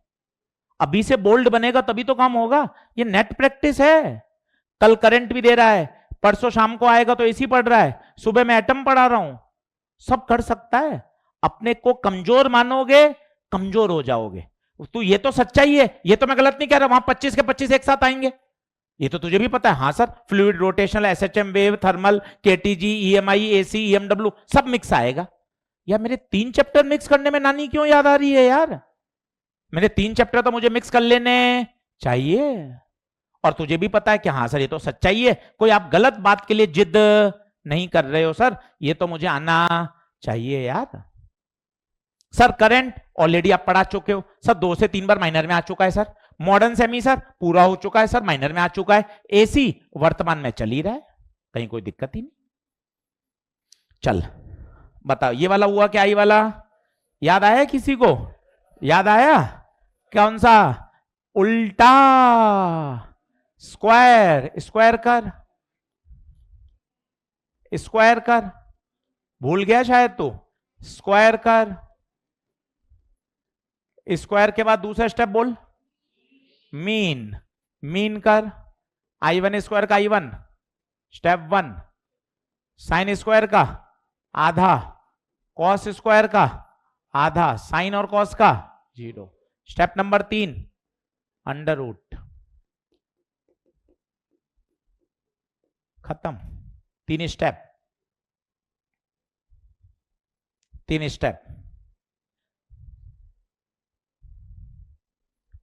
अभी से बोल्ड बनेगा तभी तो काम होगा। ये नेट प्रैक्टिस है। कल करंट भी दे रहा है, परसों शाम को आएगा तो एसी पढ़ रहा है, सुबह मैं एटम पढ़ा रहा हूं। सब कर सकता है। अपने को कमजोर मानोगे, कमजोर हो जाओगे। तो ये तो सच्चाई है, ये तो मैं गलत नहीं कह रहा। वहां 25 के 25 एक साथ आएंगे, ये तो तुझे भी पता है। हाँ sir, fluid, rotational, SHM, wave, thermal, KTG, EMI, AC, EMW सब मिक्स आएगा। यार मेरे 3 चैप्टर मिक्स करने में नानी क्यों याद आ रही है यार? मेरे 3 चैप्टर तो मुझे मिक्स कर लेने चाहिए। और तुझे भी पता है कि हाँ सर ये तो सच्चाई है, कोई आप गलत बात के लिए जिद नहीं कर रहे हो सर, ये तो मुझे आना चाहिए यार। सर करंट ऑलरेडी आप पढ़ा चुके हो सर, 2 से 3 बार माइनर में आ चुका है सर। मॉडर्न सेमी सर पूरा हो चुका है सर, माइनर में आ चुका है। एसी वर्तमान में चल ही रहा है, कहीं कोई दिक्कत ही नहीं। चल बताओ ये वाला हुआ क्या? ये वाला याद आया किसी को? याद आया? कौन सा? उल्टा स्क्वायर, स्क्वायर कर, स्क्वायर कर। भूल गया शायद तो, स्क्वायर कर। स्क्वायर के बाद दूसरा स्टेप बोल, मीन। मीन कर। I1 स्क्वायर का I1 स्टेप 1, साइन स्क्वायर का आधा, कॉस स्क्वायर का आधा, साइन और कॉस का 0। Step number 3, under root. खत्म। 3 स्टेप, 3 स्टेप।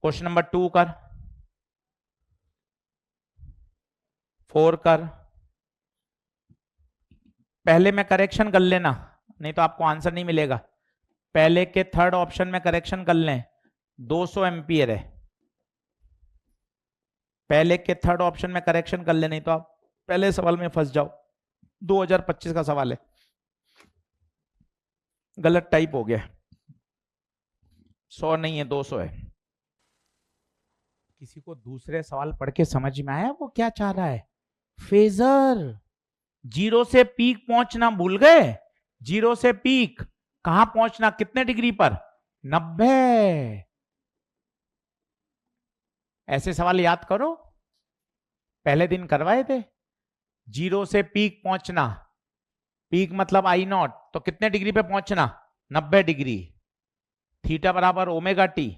क्वेश्चन नंबर 2 कर, 4 कर। पहले में करेक्शन कर लेना, नहीं तो आपको आंसर नहीं मिलेगा। पहले के 3rd ऑप्शन में करेक्शन कर लें, 200 एम्पियर है। पहले के 3rd ऑप्शन में करेक्शन कर ले, नहीं तो आप पहले सवाल में फंस जाओ। 2025 का सवाल है, गलत टाइप हो गया। 100 नहीं है, 200 है। किसी को दूसरे सवाल पढ़ के समझ में आया वो क्या चाह रहा है? फेजर। 0 से पीक पहुंचना भूल गए? 0 से पीक कहां पहुंचना, कितने डिग्री पर? 90। ऐसे सवाल याद करो, पहले दिन करवाए थे। 0 से पीक पहुंचना, पीक मतलब I0, तो कितने डिग्री पे पहुंचना? 90 डिग्री। थीटा बराबर ओमेगा टी।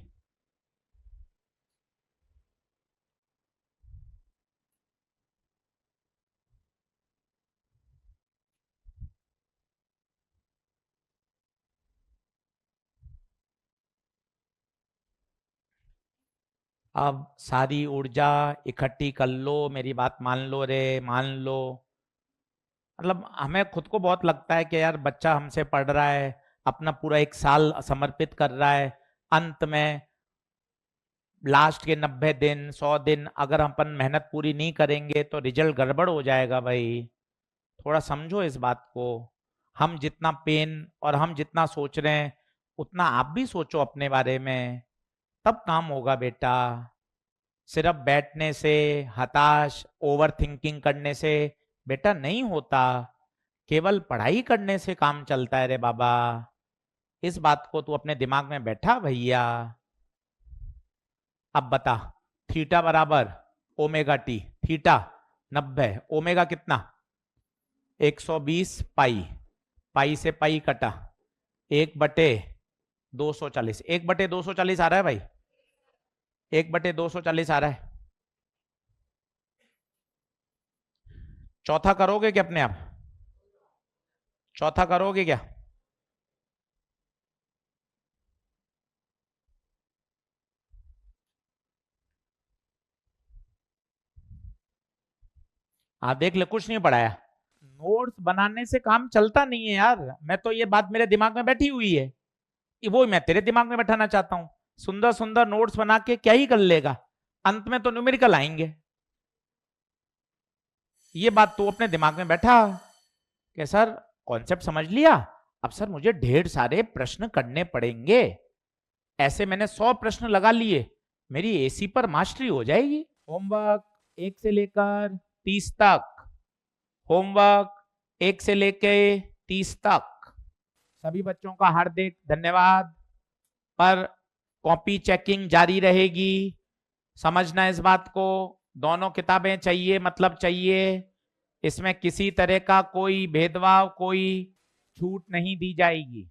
अब सारी ऊर्जा इकट्ठी कर लो, मेरी बात मान लो रे, मान लो। मतलब हमें खुद को बहुत लगता है कि यार बच्चा हमसे पढ़ रहा है, अपना पूरा 1 साल समर्पित कर रहा है, अंत में लास्ट के 90 दिन 100 दिन अगर अपन मेहनत पूरी नहीं करेंगे तो रिजल्ट गड़बड़ हो जाएगा भाई। थोड़ा समझो इस बात को। हम जितना पेन और हम जितना सोच रहे हैं उतना आप भी सोचो अपने बारे में, तब काम होगा बेटा। सिर्फ बैठने से, हताश ओवर थिंकिंग करने से बेटा नहीं होता। केवल पढ़ाई करने से काम चलता है रे बाबा। इस बात को तू अपने दिमाग में बैठा भैया। अब बता, थीटा बराबर ओमेगा टी। थीटा 90, ओमेगा कितना? 120 पाई। पाई से पाई कटा, 1/240। 1/240 आ रहा है भाई, 1/240 आ रहा है। चौथा करोगे क्या अपने आप? चौथा करोगे क्या? हाँ देख ले, कुछ नहीं पढ़ाया। नोट्स बनाने से काम चलता नहीं है यार। मैं तो ये बात मेरे दिमाग में बैठी हुई है, वो मैं तेरे दिमाग में बैठाना चाहता हूं। सुंदर सुंदर नोट्स बना के क्या ही कर लेगा, अंत में तो न्यूमेरिकल आएंगे। ये बात तू अपने दिमाग में बैठा कि सर कॉन्सेप्ट समझ लिया? अब सर मुझे ढेर सारे प्रश्न करने पड़ेंगे, ऐसे मैंने 100 प्रश्न लगा लिए, मेरी एसी पर मास्टरी हो जाएगी। होमवर्क 1 से लेकर 30 तक, होमवर्क 1 से लेकर 30 तक। सभी बच्चों का हार्दिक धन्यवाद। पर कॉपी चेकिंग जारी रहेगी, समझना इस बात को। दोनों किताबें चाहिए, मतलब चाहिए, इसमें किसी तरह का कोई भेदभाव, कोई छूट नहीं दी जाएगी।